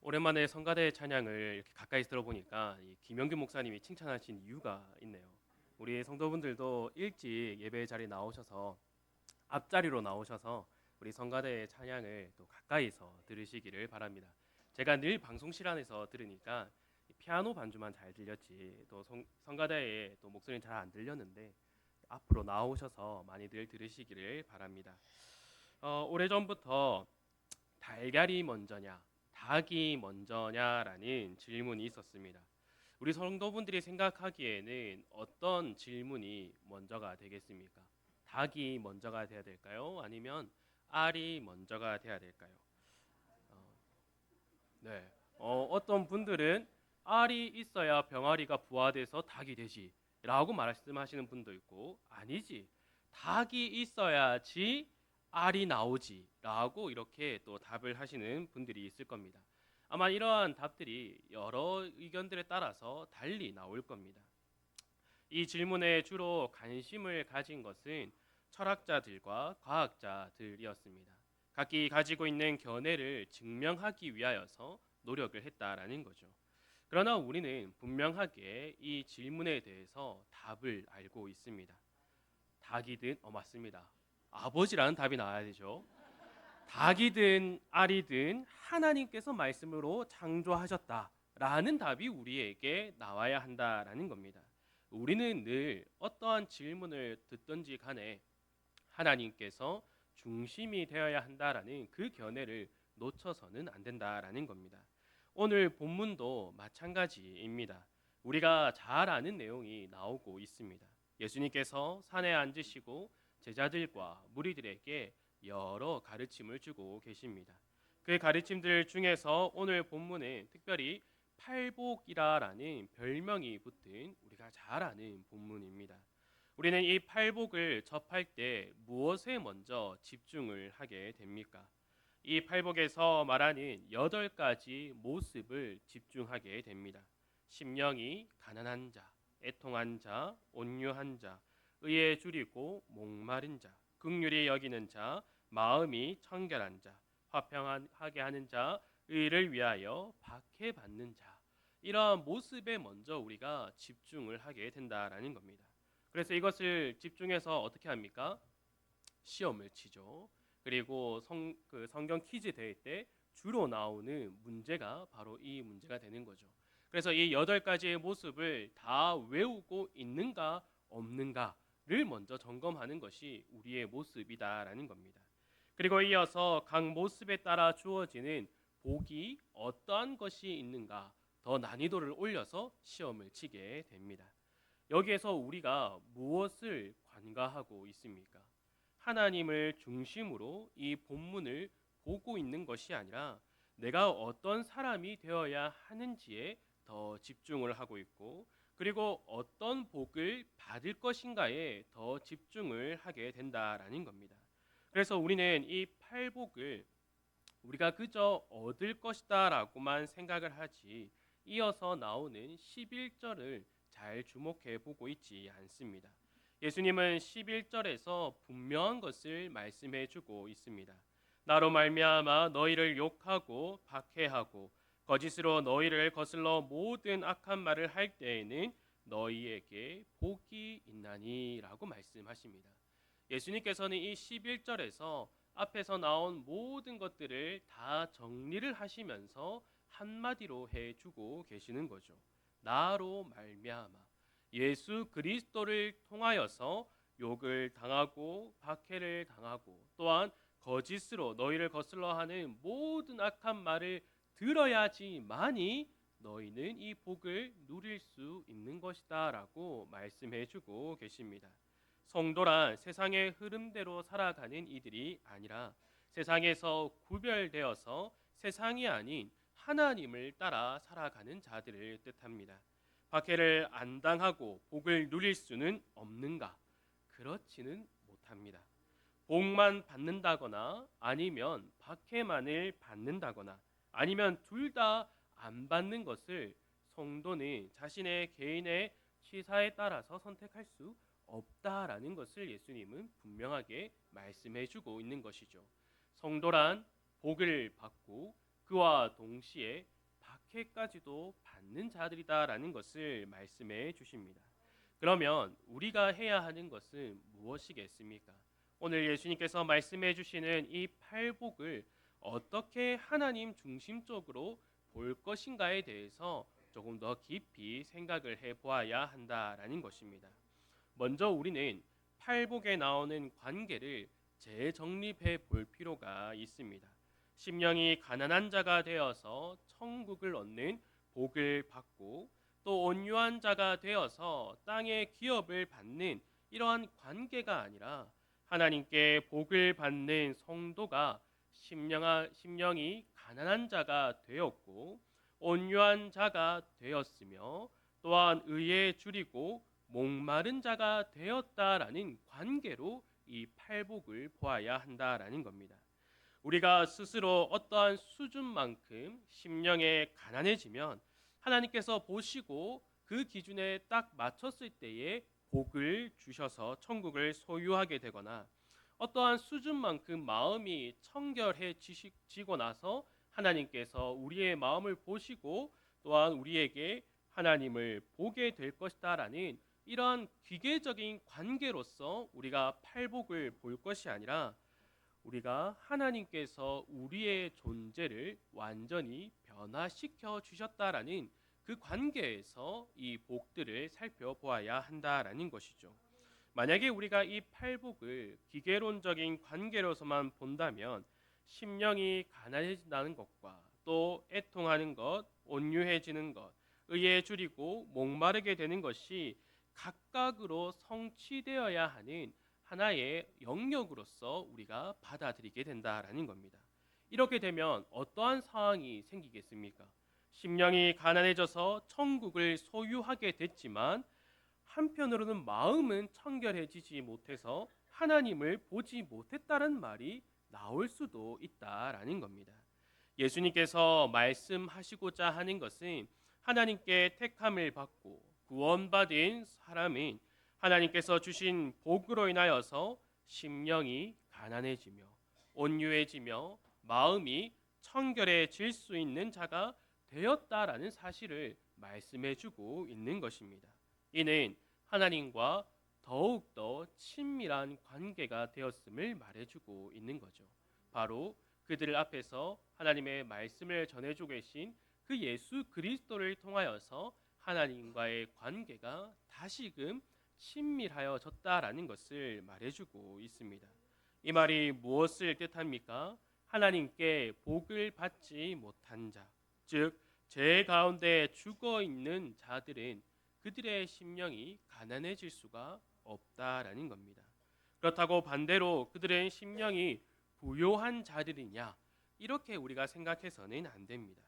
오랜만에 성가대 찬양을 이렇게 가까이서 들어보니까 이 김영균 목사님이 칭찬하신 이유가 있네요. 우리 성도분들도 일찍 예배 자리에 나오셔서 앞자리로 나오셔서 우리 성가대의 찬양을 또 가까이서 들으시기를 바랍니다. 제가 늘 방송실 안에서 들으니까 피아노 반주만 잘 들렸지 또 성가대의 또 목소리는 잘 안 들렸는데 앞으로 나오셔서 많이들 들으시기를 바랍니다. 오래전부터 달걀이 먼저냐, 닭이 먼저냐라는 질문이 있었습니다. 우리 성도분들이 생각하기에는 어떤 질문이 먼저가 되겠습니까? 닭이 먼저가 돼야 될까요? 아니면 알이 먼저가 돼야 될까요? 어, 네. 어떤 분들은 알이 있어야 병아리가 부화돼서 닭이 되지라고 말씀하시는 분도 있고, 아니지, 닭이 있어야지 알이 나오지라고 이렇게 또 답을 하시는 분들이 있을 겁니다. 아마 이러한 답들이 여러 의견들에 따라서 달리 나올 겁니다. 이 질문에 주로 관심을 가진 것은 철학자들과 과학자들이었습니다. 각기 가지고 있는 견해를 증명하기 위하여서 노력을 했다라는 거죠. 그러나 우리는 분명하게 이 질문에 대해서 답을 알고 있습니다. 닭이든 맞습니다. 아버지라는 답이 나와야 되죠. 닭이든 알이든 하나님께서 말씀으로 창조하셨다라는 답이 우리에게 나와야 한다라는 겁니다. 우리는 늘 어떠한 질문을 듣든지 간에 하나님께서 중심이 되어야 한다라는 그 견해를 놓쳐서는 안 된다라는 겁니다. 오늘 본문도 마찬가지입니다. 우리가 잘 아는 내용이 나오고 있습니다. 예수님께서 산에 앉으시고 제자들과 무리들에게 여러 가르침을 주고 계십니다. 그 가르침들 중에서 오늘 본문은 특별히 팔복이라는 별명이 붙은 우리가 잘 아는 본문입니다. 우리는 이 팔복을 접할 때 무엇에 먼저 집중을 하게 됩니까? 이 팔복에서 말하는 8가지 모습을 집중하게 됩니다. 심령이 가난한 자, 애통한 자, 온유한 자, 의에 줄이고 목마른 자, 긍휼히 여기는 자, 마음이 청결한 자, 화평하게 하는 자, 의를 위하여 박해받는 자. 이러한 모습에 먼저 우리가 집중을 하게 된다라는 겁니다. 그래서 이것을 집중해서 어떻게 합니까? 시험을 치죠. 그리고 성경 퀴즈 대회 때 주로 나오는 문제가 바로 이 문제가 되는 거죠. 그래서 이 8가지의 모습을 다 외우고 있는가 없는가를 먼저 점검하는 것이 우리의 모습이다라는 겁니다. 그리고 이어서 각 모습에 따라 주어지는 복이 어떠한 것이 있는가 더 난이도를 올려서 시험을 치게 됩니다. 여기에서 우리가 무엇을 관가하고 있습니까? 하나님을 중심으로 이 본문을 보고 있는 것이 아니라 내가 어떤 사람이 되어야 하는지에 더 집중을 하고 있고, 그리고 어떤 복을 받을 것인가에 더 집중을 하게 된다라는 겁니다. 그래서 우리는 이 팔복을 우리가 그저 얻을 것이다라고만 생각을 하지, 이어서 나오는 11절을 잘 주목해 보고 있지 않습니다. 예수님은 11절에서 분명한 것을 말씀해 주고 있습니다. 나로 말미암아 너희를 욕하고 박해하고 거짓으로 너희를 거슬러 모든 악한 말을 할 때에는 너희에게 복이 있나니라고 말씀하십니다. 예수님께서는 이 11절에서 앞에서 나온 모든 것들을 다 정리를 하시면서 한마디로 해주고 계시는 거죠. 나로 말미암아 예수 그리스도를 통하여서 욕을 당하고 박해를 당하고 또한 거짓으로 너희를 거슬러 하는 모든 악한 말을 들어야지만이 너희는 이 복을 누릴 수 있는 것이다라고 말씀해주고 계십니다. 성도란 세상의 흐름대로 살아가는 이들이 아니라 세상에서 구별되어서 세상이 아닌 하나님을 따라 살아가는 자들을 뜻합니다. 박해를 안 당하고 복을 누릴 수는 없는가? 그렇지는 못합니다. 복만 받는다거나 아니면 박해만을 받는다거나 아니면 둘 다 안 받는 것을 성도는 자신의 개인의 취사에 따라서 선택할 수 없다라는 것을 예수님은 분명하게 말씀해 주고 있는 것이죠. 성도란 복을 받고 그와 동시에 이렇게까지도 받는 자들이다라는 것을 말씀해 주십니다. 그러면 우리가 해야 하는 것은 무엇이겠습니까? 오늘 예수님께서 말씀해 주시는 이 팔복을 어떻게 하나님 중심적으로 볼 것인가에 대해서 조금 더 깊이 생각을 해 보아야 한다라는 것입니다. 먼저 우리는 팔복에 나오는 관계를 재정립해 볼 필요가 있습니다. 심령이 가난한 자가 되어서 천국을 얻는 복을 받고 또 온유한 자가 되어서 땅의 기업을 받는 이러한 관계가 아니라 하나님께 복을 받는 성도가 심령이 가난한 자가 되었고 온유한 자가 되었으며 또한 의에 줄이고 목마른 자가 되었다라는 관계로 이 팔복을 보아야 한다라는 겁니다. 우리가 스스로 어떠한 수준만큼 심령에 가난해지면 하나님께서 보시고 그 기준에 딱 맞췄을 때에 복을 주셔서 천국을 소유하게 되거나 어떠한 수준만큼 마음이 청결해지고 나서 하나님께서 우리의 마음을 보시고 또한 우리에게 하나님을 보게 될 것이다라는 이러한 기계적인 관계로서 우리가 팔복을 볼 것이 아니라 우리가 하나님께서 우리의 존재를 완전히 변화시켜 주셨다라는 그 관계에서 이 복들을 살펴보아야 한다라는 것이죠. 만약에 우리가 이 팔복을 기계론적인 관계로서만 본다면 심령이 가난해진다는 것과 또 애통하는 것, 온유해지는 것, 의에 줄이고 목마르게 되는 것이 각각으로 성취되어야 하는 하나의 영역으로서 우리가 받아들이게 된다라는 겁니다. 이렇게 되면 어떠한 상황이 생기겠습니까? 심령이 가난해져서 천국을 소유하게 됐지만 한편으로는 마음은 청결해지지 못해서 하나님을 보지 못했다는 말이 나올 수도 있다라는 겁니다. 예수님께서 말씀하시고자 하는 것은 하나님께 택함을 받고 구원받은 사람은 하나님께서 주신 복으로 인하여서 심령이 가난해지며 온유해지며 마음이 청결해질 수 있는 자가 되었다라는 사실을 말씀해주고 있는 것입니다. 이는 하나님과 더욱더 친밀한 관계가 되었음을 말해주고 있는 거죠. 바로 그들 앞에서 하나님의 말씀을 전해주고 계신 그 예수 그리스도를 통하여서 하나님과의 관계가 다시금 친밀하여졌다라는 것을 말해주고 있습니다. 이 말이 무엇을 뜻합니까? 하나님께 복을 받지 못한 자, 즉 죄 가운데 죽어 있는 자들은 그들의 심령이 가난해질 수가 없다라는 겁니다. 그렇다고 반대로 그들의 심령이 부요한 자들이냐 이렇게 우리가 생각해서는 안 됩니다.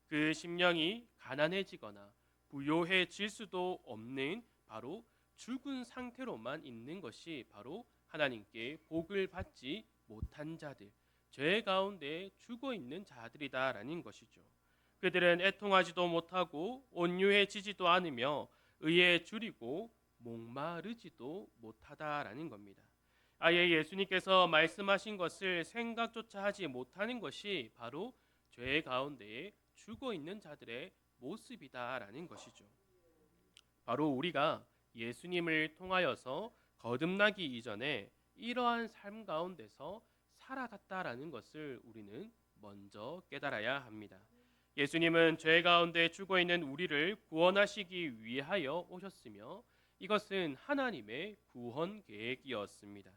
그 심령이 가난해지거나 부요해질 수도 없는 바로 죽은 상태로만 있는 것이 바로 하나님께 복을 받지 못한 자들, 죄 가운데 죽어 있는 자들이다라는 것이죠. 그들은 애통하지도 못하고 온유해지지도 않으며 의에 줄이고 목마르지도 못하다라는 겁니다. 아예 예수님께서 말씀하신 것을 생각조차 하지 못하는 것이 바로 죄 가운데에 죽어 있는 자들의 모습이다라는 것이죠. 바로 우리가 예수님을 통하여서 거듭나기 이전에 이러한 삶 가운데서 살아갔다라는 것을 우리는 먼저 깨달아야 합니다. 예수님은 죄 가운데 죽어 있는 우리를 구원하시기 위하여 오셨으며 이것은 하나님의 구원 계획이었습니다.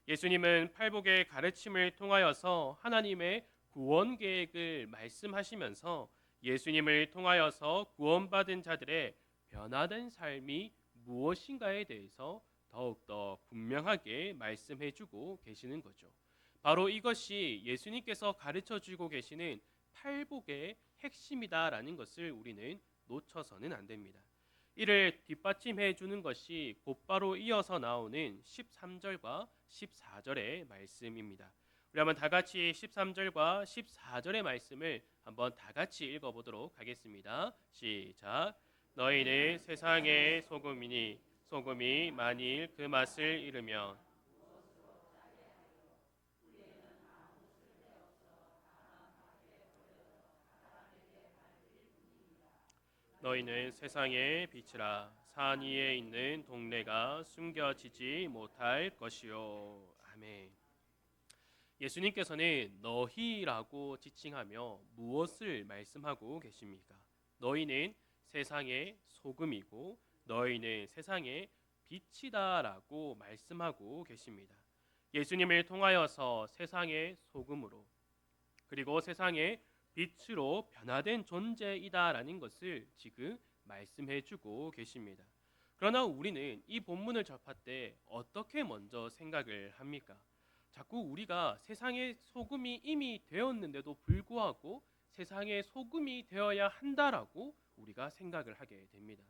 예수님은 팔복의 가르침을 통하여서 하나님의 구원 계획을 말씀하시면서 예수님을 통하여서 구원받은 자들의 변화된 삶이 무엇인가에 대해서 더욱더 분명하게 말씀해주고 계시는 거죠. 바로 이것이 예수님께서 가르쳐주고 계시는 팔복의 핵심이다라는 것을 우리는 놓쳐서는 안 됩니다. 이를 뒷받침해 주는 것이 곧바로 이어서 나오는 13절과 14절의 말씀입니다. 우리 한번 다 같이 13절과 14절의 말씀을 한번 다 같이 읽어보도록 하겠습니다. 시작. 너희는 세상의 소금이니 소금이 만일 그 맛을 잃으면 너희는 세상의 빛이라. 산 위에 있는 동네가 숨겨지지 못할 것이요. 아멘. 예수님께서는 너희라고 지칭하며 무엇을 말씀하고 계십니까? 너희는 세상의 소금이고 너희는 세상의 빛이다라고 말씀하고 계십니다. 예수님을 통하여서 세상의 소금으로 그리고 세상의 빛으로 변화된 존재이다라는 것을 지금 말씀해 주고 계십니다. 그러나 우리는 이 본문을 접할 때 어떻게 먼저 생각을 합니까? 자꾸 우리가 세상의 소금이 이미 되었는데도 불구하고 세상의 소금이 되어야 한다라고 우리가 생각을 하게 됩니다.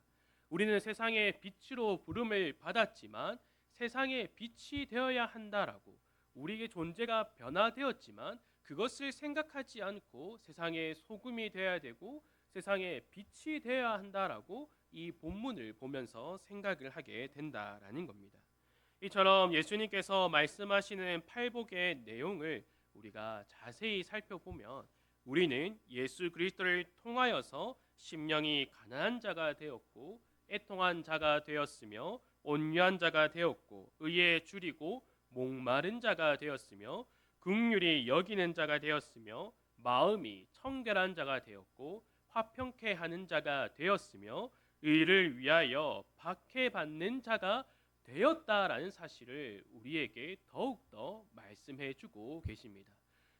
우리는 세상의 빛으로 부름을 받았지만 세상의 빛이 되어야 한다라고 우리의 존재가 변화되었지만 그것을 생각하지 않고 세상의 소금이 되어야 되고 세상의 빛이 되어야 한다라고 이 본문을 보면서 생각을 하게 된다라는 겁니다. 이처럼 예수님께서 말씀하시는 팔복의 내용을 우리가 자세히 살펴보면 우리는 예수 그리스도를 통하여서 심령이 가난한 자가 되었고 애통한 자가 되었으며 온유한 자가 되었고 의에 줄이고 목마른 자가 되었으며 긍휼히 여기는 자가 되었으며 마음이 청결한 자가 되었고 화평케 하는 자가 되었으며 의를 위하여 박해받는 자가 되었다라는 사실을 우리에게 더욱더 말씀해 주고 계십니다.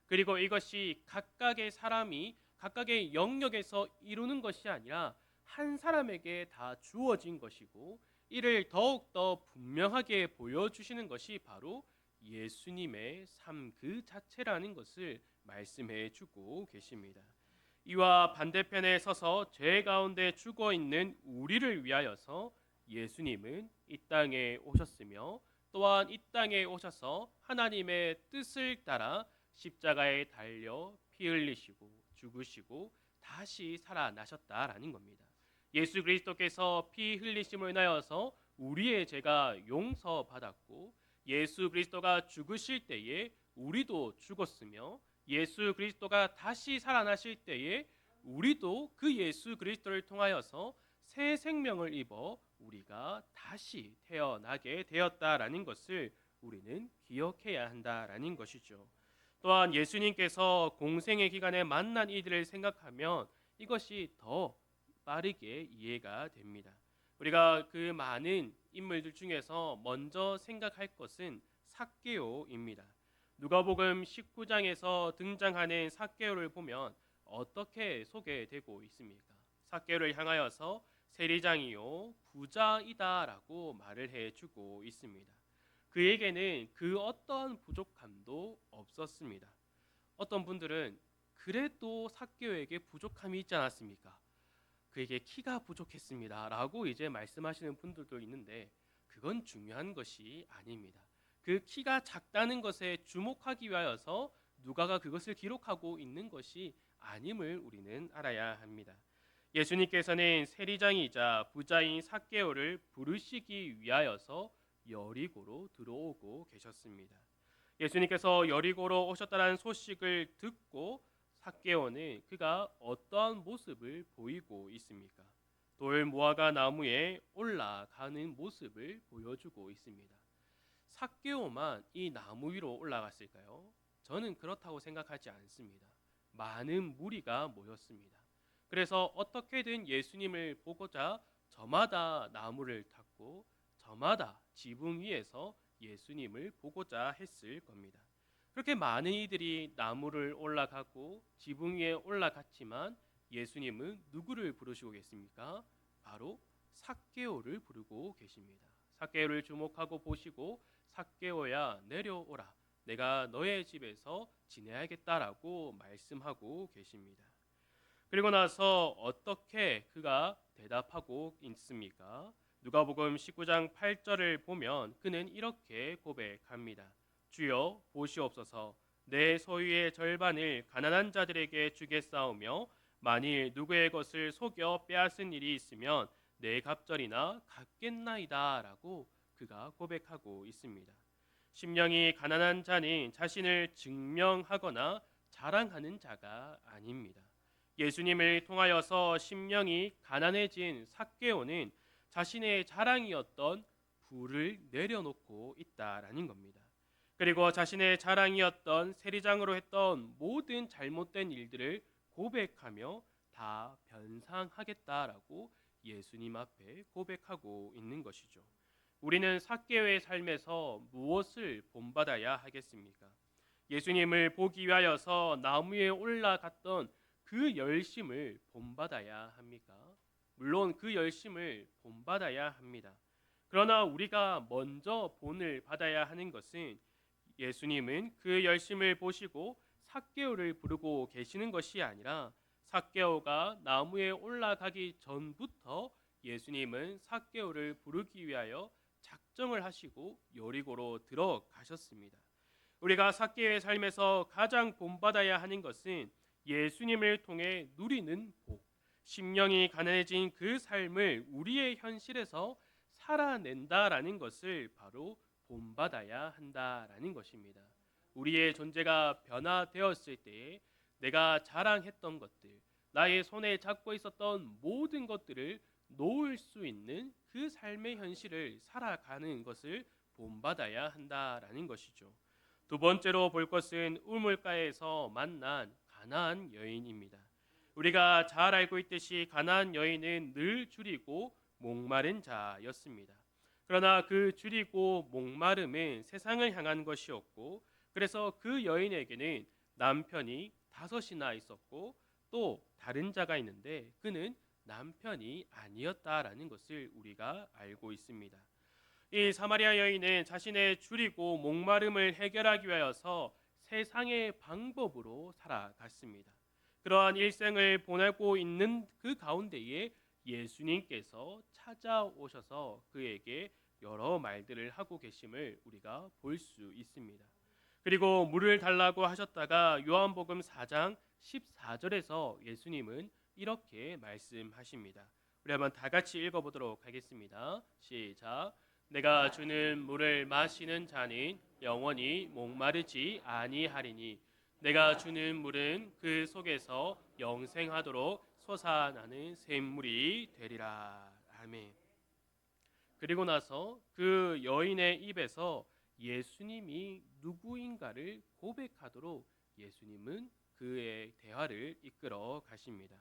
그리고 이것이 각각의 사람이 각각의 영역에서 이루는 것이 아니라 한 사람에게 다 주어진 것이고 이를 더욱더 분명하게 보여주시는 것이 바로 예수님의 삶 그 자체라는 것을 말씀해 주고 계십니다. 이와 반대편에 서서 죄 가운데 죽어 있는 우리를 위하여서 예수님은 이 땅에 오셨으며 또한 이 땅에 오셔서 하나님의 뜻을 따라 십자가에 달려 피 흘리시고 죽으시고 다시 살아나셨다라는 겁니다. 예수 그리스도께서 피 흘리심을 인하여서 우리의 죄가 용서받았고 예수 그리스도가 죽으실 때에 우리도 죽었으며 예수 그리스도가 다시 살아나실 때에 우리도 그 예수 그리스도를 통하여서 새 생명을 입어 우리가 다시 태어나게 되었다라는 것을 우리는 기억해야 한다라는 것이죠. 또한 예수님께서 공생의 기간에 만난 이들을 생각하면 이것이 더 빠르게 이해가 됩니다. 우리가 그 많은 인물들 중에서 먼저 생각할 것은 삭개오입니다. 누가복음 19장에서 등장하는 삭개오를 보면 어떻게 소개되고 있습니까? 삭개오를 향하여서 세리장이요 부자이다라고 말을 해주고 있습니다. 그에게는 그 어떤 부족함도 없었습니다. 어떤 분들은 그래도 삭개오에게 부족함이 있지 않았습니까? 그에게 키가 부족했습니다라고 이제 말씀하시는 분들도 있는데 그건 중요한 것이 아닙니다. 그 키가 작다는 것에 주목하기 위하여서 누가가 그것을 기록하고 있는 것이 아님을 우리는 알아야 합니다. 예수님께서는 세리장이자 부자인 삭개오를 부르시기 위하여서 여리고로 들어오고 계셨습니다. 예수님께서 여리고로 오셨다는 소식을 듣고 삭개오는 그가 어떠한 모습을 보이고 있습니까? 돌 무화과 나무에 올라가는 모습을 보여주고 있습니다. 삭개오만 이 나무 위로 올라갔을까요? 저는 그렇다고 생각하지 않습니다. 많은 무리가 모였습니다. 그래서 어떻게든 예수님을 보고자 저마다 나무를 탔고 저마다 지붕 위에서 예수님을 보고자 했을 겁니다. 그렇게 많은 이들이 나무를 올라가고 지붕 위에 올라갔지만 예수님은 누구를 부르시고 계십니까? 바로 삭개오를 부르고 계십니다. 삭개오를 주목하고 보시고 삭개오야 내려오라. 내가 너의 집에서 지내야겠다라고 말씀하고 계십니다. 그리고 나서 어떻게 그가 대답하고 있습니까? 누가복음 19장 8절을 보면 그는 이렇게 고백합니다. 주여 보시옵소서 내 소유의 절반을 가난한 자들에게 주겠사오며 만일 누구의 것을 속여 빼앗은 일이 있으면 내 갑절이나 갚겠나이다 라고 그가 고백하고 있습니다. 심령이 가난한 자는 자신을 증명하거나 자랑하는 자가 아닙니다. 예수님을 통하여서 심령이 가난해진 삭개오는 자신의 자랑이었던 부를 내려놓고 있다라는 겁니다. 그리고 자신의 자랑이었던 세리장으로 했던 모든 잘못된 일들을 고백하며 다 변상하겠다라고 예수님 앞에 고백하고 있는 것이죠. 우리는 삭개오의 삶에서 무엇을 본받아야 하겠습니까? 예수님을 보기 위하여서 나무 위에 올라갔던 그 열심을 본받아야 합니까? 물론 그 열심을 본받아야 합니다. 그러나 우리가 먼저 본을 받아야 하는 것은 예수님은 그 열심을 보시고 삭개오를 부르고 계시는 것이 아니라 삭개오가 나무에 올라가기 전부터 예수님은 삭개오를 부르기 위하여 작정을 하시고 여리고로 들어가셨습니다. 우리가 삭개오의 삶에서 가장 본받아야 하는 것은 예수님을 통해 누리는 복, 심령이 가난해진 그 삶을 우리의 현실에서 살아낸다라는 것을 바로 본받아야 한다라는 것입니다. 우리의 존재가 변화되었을 때에 내가 자랑했던 것들, 나의 손에 잡고 있었던 모든 것들을 놓을 수 있는 그 삶의 현실을 살아가는 것을 본받아야 한다라는 것이죠. 두 번째로 볼 것은 우물가에서 만난 가나안 여인입니다. 우리가 잘 알고 있듯이 가나안 여인은 늘 줄이고 목마른 자였습니다. 그러나 그 줄이고 목마름은 세상을 향한 것이었고, 그래서 그 여인에게는 남편이 5이나 있었고 또 다른 자가 있는데 그는 남편이 아니었다라는 것을 우리가 알고 있습니다. 이 사마리아 여인은 자신의 줄이고 목마름을 해결하기 위하여서 세상의 방법으로 살아갔습니다. 그러한 일생을 보내고 있는 그 가운데에 예수님께서 찾아오셔서 그에게 여러 말들을 하고 계심을 우리가 볼 수 있습니다. 그리고 물을 달라고 하셨다가 요한복음 4장 14절에서 예수님은 이렇게 말씀하십니다. 우리 한번 다 같이 읽어보도록 하겠습니다. 시작. 내가 주는 물을 마시는 자는 영원히 목마르지 아니하리니 내가 주는 물은 그 속에서 영생하도록 솟아나는 샘물이 되리라. 아멘. 그리고 나서 그 여인의 입에서 예수님이 누구인가를 고백하도록 예수님은 그의 대화를 이끌어 가십니다.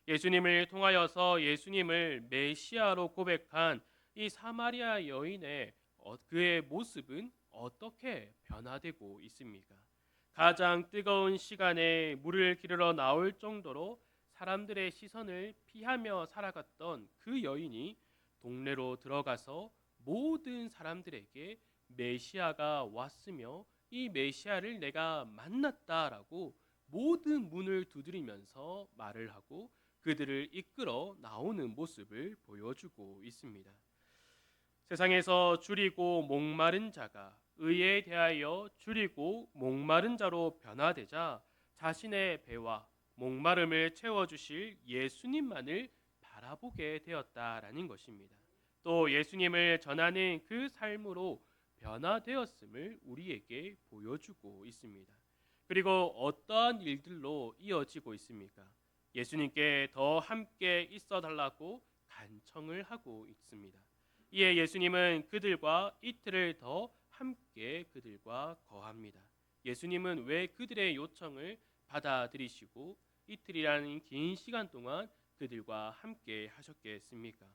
예수님을 통하여서 예수님을 메시아로 고백한 이 사마리아 여인의 그의 모습은 어떻게 변화되고 있습니까? 가장 뜨거운 시간에 물을 기르러 나올 정도로 사람들의 시선을 피하며 살아갔던 그 여인이 동네로 들어가서 모든 사람들에게 메시아가 왔으며 이 메시아를 내가 만났다라고 모든 문을 두드리면서 말을 하고 그들을 이끌어 나오는 모습을 보여주고 있습니다. 세상에서 줄이고 목마른 자가 의에 대하여 줄이고 목마른 자로 변화되자 자신의 배와 목마름을 채워주실 예수님만을 바라보게 되었다라는 것입니다. 또 예수님을 전하는 그 삶으로 변화되었음을 우리에게 보여주고 있습니다. 그리고 어떠한 일들로 이어지고 있습니까? 예수님께 더 함께 있어 달라고 간청을 하고 있습니다. 이에 예수님은 그들과 이틀을 더 함께 그들과 거합니다. 예수님은 왜 그들의 요청을 받아들이시고 이틀이라는 긴 시간 동안 그들과 함께 하셨겠습니까?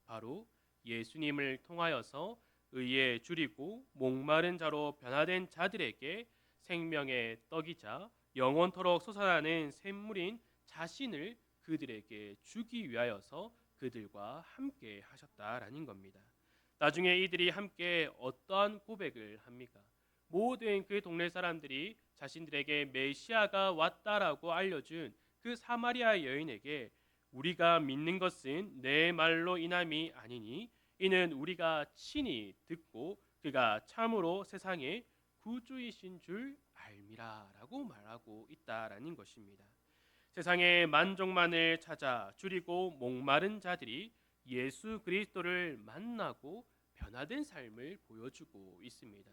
바로 예수님을 통하여서 의에 줄이고 목마른 자로 변화된 자들에게 생명의 떡이자 영원토록 솟아나는 샘물인 자신을 그들에게 주기 위하여서 그들과 함께 하셨다라는 겁니다. 나중에 이들이 함께 어떠한 고백을 합니까? 모든 그 동네 사람들이 자신들에게 메시아가 왔다라고 알려준 그 사마리아 여인에게 우리가 믿는 것은 내 말로 인함이 아니니 이는 우리가 친히 듣고 그가 참으로 세상의 구주이신 줄 알미라라고 말하고 있다라는 것입니다. 세상의 만족만을 찾아 줄이고 목마른 자들이 예수 그리스도를 만나고 변화된 삶을 보여주고 있습니다.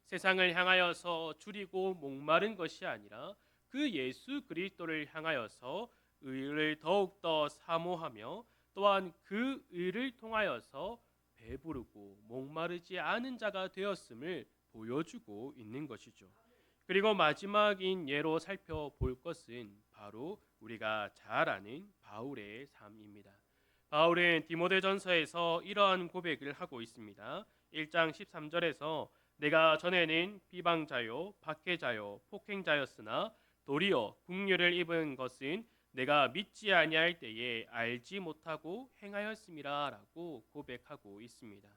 세상을 향하여서 줄이고 목마른 것이 아니라 그 예수 그리스도를 향하여서 의를 더욱더 사모하며 또한 그 의를 통하여서 배부르고 목마르지 않은 자가 되었음을 보여주고 있는 것이죠. 그리고 마지막인 예로 살펴볼 것은 바로 우리가 잘 아는 바울의 삶입니다. 바울은 디모데전서에서 이러한 고백을 하고 있습니다. 1장 13절에서 내가 전에는 비방자요 박해자요 폭행자였으나 도리어 긍휼을 입은 것은 내가 믿지 아니할 때에 알지 못하고 행하였음이라라고 고백하고 있습니다.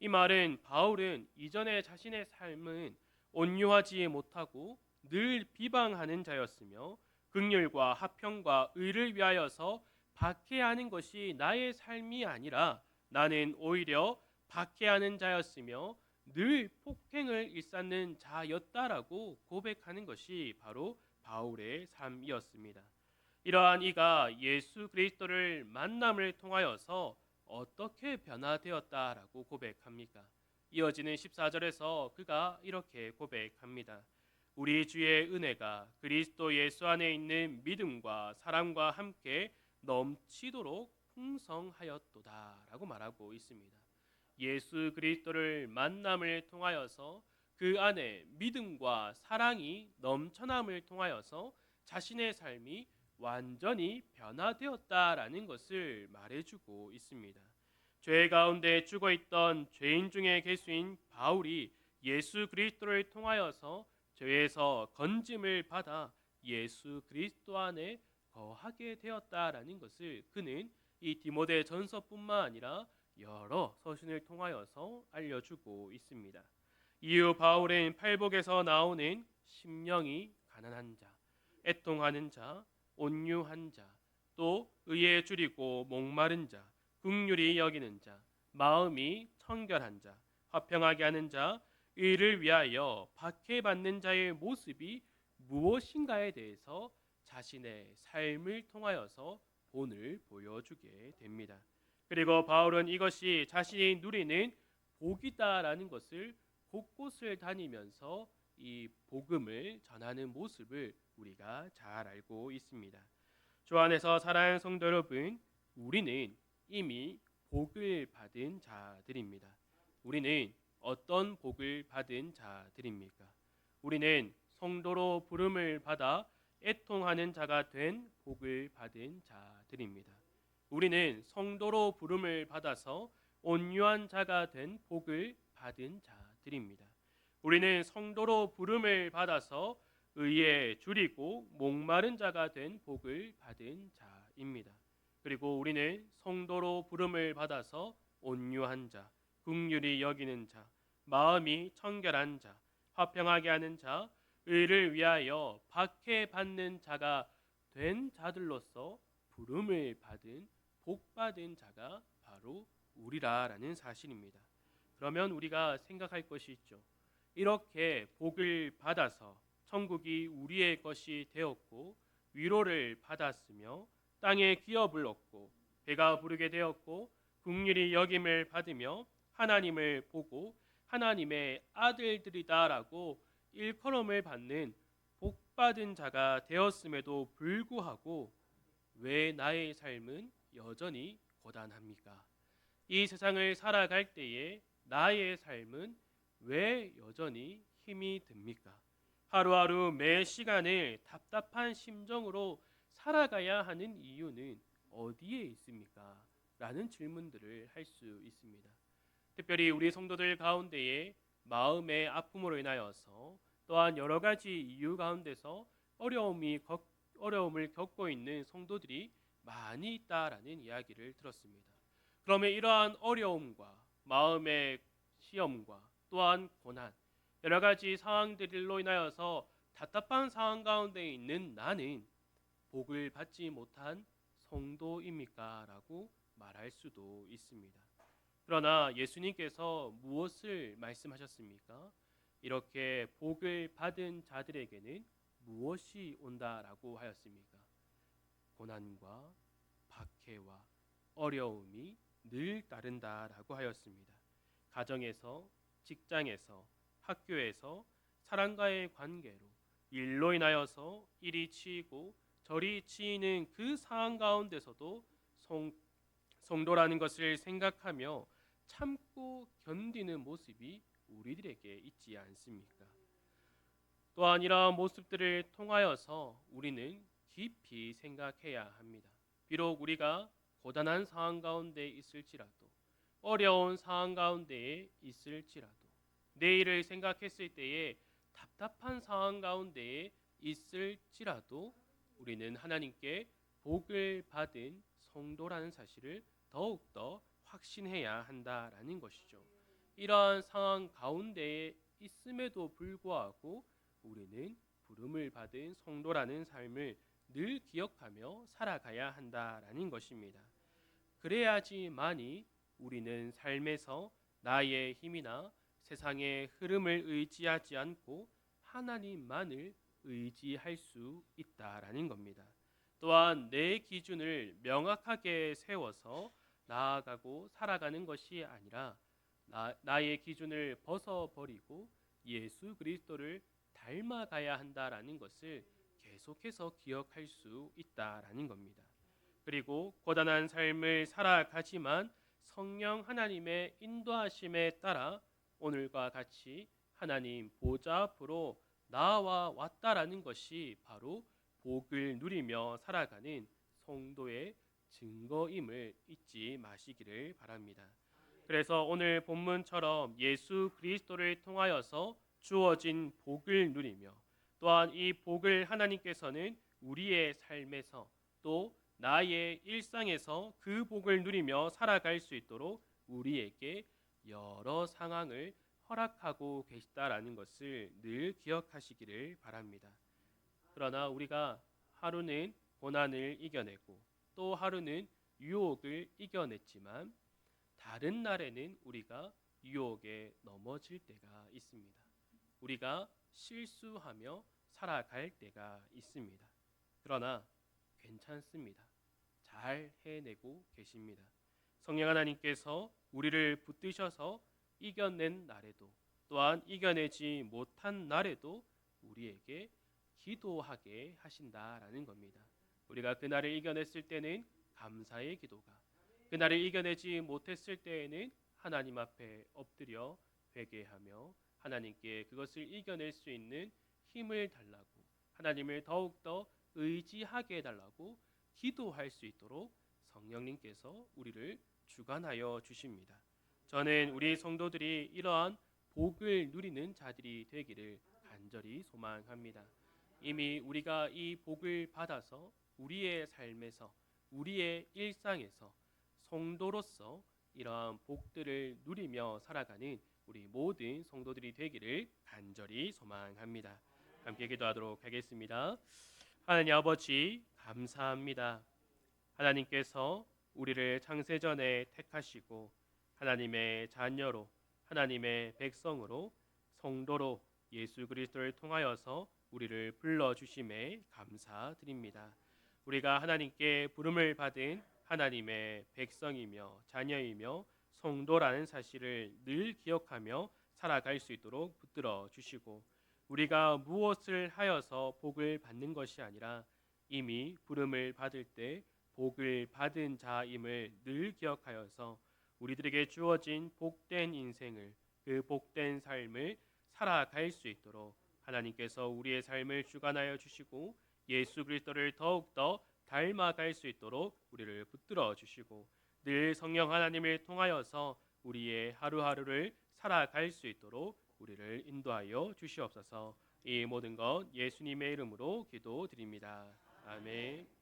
이 말은 바울은 이전에 자신의 삶은 온유하지 못하고 늘 비방하는 자였으며 긍휼과 화평과 의를 위하여서 박해하는 것이 나의 삶이 아니라 나는 오히려 박해하는 자였으며 늘 폭행을 일삼는 자였다라고 고백하는 것이 바로 바울의 삶이었습니다. 이러한 이가 예수 그리스도를 만남을 통하여서 어떻게 변화되었다라고 고백합니까? 이어지는 14절에서 그가 이렇게 고백합니다. 우리 주의 은혜가 그리스도 예수 안에 있는 믿음과 사랑과 함께 넘치도록 풍성하였도다라고 말하고 있습니다. 예수 그리스도를 만남을 통하여서 그 안에 믿음과 사랑이 넘쳐남을 통하여서 자신의 삶이 완전히 변화되었다라는 것을 말해주고 있습니다. 죄 가운데 죽어 있던 죄인 중에 괴수인 바울이 예수 그리스도를 통하여서 죄에서 건짐을 받아 예수 그리스도 안에 거하게 되었다라는 것을 그는 이 디모데 전서뿐만 아니라 여러 서신을 통하여서 알려주고 있습니다. 이후 바울은 팔복에서 나오는 심령이 가난한 자, 애통하는 자, 온유한 자, 또 의에 줄이고 목마른 자, 긍휼히 여기는 자, 마음이 청결한 자, 화평하게 하는 자, 의를 위하여 박해받는 자의 모습이 무엇인가에 대해서 자신의 삶을 통하여서 본을 보여주게 됩니다. 그리고 바울은 이것이 자신이 누리는 복이다라는 것을 곳곳을 다니면서 이 복음을 전하는 모습을 우리가 잘 알고 있습니다. 주 안에서 사랑하는 성도 여러분, 우리는 이미 복을 받은 자들입니다. 우리는 어떤 복을 받은 자들입니까? 우리는 성도로 부름을 받아 애통하는 자가 된 복을 받은 자들입니다. 우리는 성도로 부름을 받아서 온유한 자가 된 복을 받은 자들입니다. 우리는 성도로 부름을 받아서 의에 줄이고 목마른 자가 된 복을 받은 자입니다. 그리고 우리는 성도로 부름을 받아서 온유한 자, 긍휼히 여기는 자, 마음이 청결한 자, 화평하게 하는 자, 의를 위하여 박해받는 자가 된 자들로서 부름을 받은 복받은 자가 바로 우리라라는 사실입니다. 그러면 우리가 생각할 것이 있죠. 이렇게 복을 받아서 천국이 우리의 것이 되었고 위로를 받았으며 땅에 기업을 얻고 배가 부르게 되었고 긍휼히 여김을 받으며 하나님을 보고 하나님의 아들들이다라고 일컬음을 받는 복받은 자가 되었음에도 불구하고 왜 나의 삶은 여전히 고단합니까? 이 세상을 살아갈 때에 나의 삶은 왜 여전히 힘이 듭니까? 하루하루 매 시간을 답답한 심정으로 살아가야 하는 이유는 어디에 있습니까? 라는 질문들을 할 수 있습니다. 특별히 우리 성도들 가운데에 마음의 아픔으로 인하여서 또한 여러 가지 이유 가운데서 어려움을 겪고 있는 성도들이 많이 있다라는 이야기를 들었습니다. 그러면 이러한 어려움과 마음의 시험과 또한 고난, 여러 가지 상황들로 인하여서 답답한 상황 가운데 있는 나는 복을 받지 못한 성도입니까? 라고 말할 수도 있습니다. 그러나 예수님께서 무엇을 말씀하셨습니까? 이렇게 복을 받은 자들에게는 무엇이 온다라고 하였습니까? 고난과 박해와 어려움이 늘 따른다라고 하였습니다. 가정에서, 직장에서, 학교에서 사람과의 관계로 일로 인하여서 일이 치이고 저리 치이는 그 상황 가운데서도 성도라는 것을 생각하며 참고 견디는 모습이 우리들에게 있지 않습니까? 또한 이러한 모습들을 통하여서 우리는 깊이 생각해야 합니다. 비록 우리가 고단한 상황 가운데 있을지라도, 어려운 상황 가운데에 있을지라도, 내일을 생각했을 때에 답답한 상황 가운데에 있을지라도 우리는 하나님께 복을 받은 성도라는 사실을 더욱더 확신해야 한다라는 것이죠. 이러한 상황 가운데에 있음에도 불구하고 우리는 부름을 받은 성도라는 삶을 늘 기억하며 살아가야 한다라는 것입니다. 그래야지만이 우리는 삶에서 나의 힘이나 세상의 흐름을 의지하지 않고 하나님만을 의지할 수 있다라는 겁니다. 또한 내 기준을 명확하게 세워서 나아가고 살아가는 것이 아니라 나의 기준을 벗어버리고 예수 그리스도를 닮아가야 한다라는 것을 계속해서 기억할 수 있다라는 겁니다. 그리고 고단한 삶을 살아가지만 성령 하나님의 인도하심에 따라 오늘과 같이 하나님 보좌 앞으로 나와 왔다라는 것이 바로 복을 누리며 살아가는 성도의 증거임을 잊지 마시기를 바랍니다. 그래서 오늘 본문처럼 예수 그리스도를 통하여서 주어진 복을 누리며 또한 이 복을 하나님께서는 우리의 삶에서 또 나의 일상에서 그 복을 누리며 살아갈 수 있도록 우리에게 여러 상황을 허락하고 계시다라는 것을 늘 기억하시기를 바랍니다. 그러나 우리가 하루는 고난을 이겨내고 또 하루는 유혹을 이겨냈지만 다른 날에는 우리가 유혹에 넘어질 때가 있습니다. 우리가 실수하며 살아갈 때가 있습니다. 그러나 괜찮습니다. 잘 해내고 계십니다. 성령 하나님께서 우리를 붙드셔서 이겨낸 날에도 또한 이겨내지 못한 날에도 우리에게 기도하게 하신다라는 겁니다. 우리가 그날을 이겨냈을 때는 감사의 기도가, 그날을 이겨내지 못했을 때에는 하나님 앞에 엎드려 회개하며 하나님께 그것을 이겨낼 수 있는 힘을 달라고, 하나님을 더욱더 의지하게 해달라고 기도할 수 있도록 성령님께서 우리를 주관하여 주십니다. 저는 우리 성도들이 이러한 복을 누리는 자들이 되기를 간절히 소망합니다. 이미 우리가 이 복을 받아서 우리의 삶에서, 우리의 일상에서 성도로서 이러한 복들을 누리며 살아가는 우리 모든 성도들이 되기를 간절히 소망합니다. 함께 기도하도록 하겠습니다. 하나님 아버지 감사합니다. 하나님께서 우리를 창세전에 택하시고 하나님의 자녀로, 하나님의 백성으로, 성도로 예수 그리스도를 통하여서 우리를 불러주심에 감사드립니다. 우리가 하나님께 부름을 받은 하나님의 백성이며 자녀이며 성도라는 사실을 늘 기억하며 살아갈 수 있도록 붙들어 주시고, 우리가 무엇을 하여서 복을 받는 것이 아니라 이미 부름을 받을 때 복을 받은 자임을 늘 기억하여서 우리들에게 주어진 복된 인생을, 그 복된 삶을 살아갈 수 있도록 하나님께서 우리의 삶을 주관하여 주시고 예수 그리스도를 더욱더 닮아갈 수 있도록 우리를 붙들어 주시고 늘 성령 하나님을 통하여서 우리의 하루하루를 살아갈 수 있도록 우리를 인도하여 주시옵소서. 이 모든 것 예수님의 이름으로 기도드립니다. 아멘.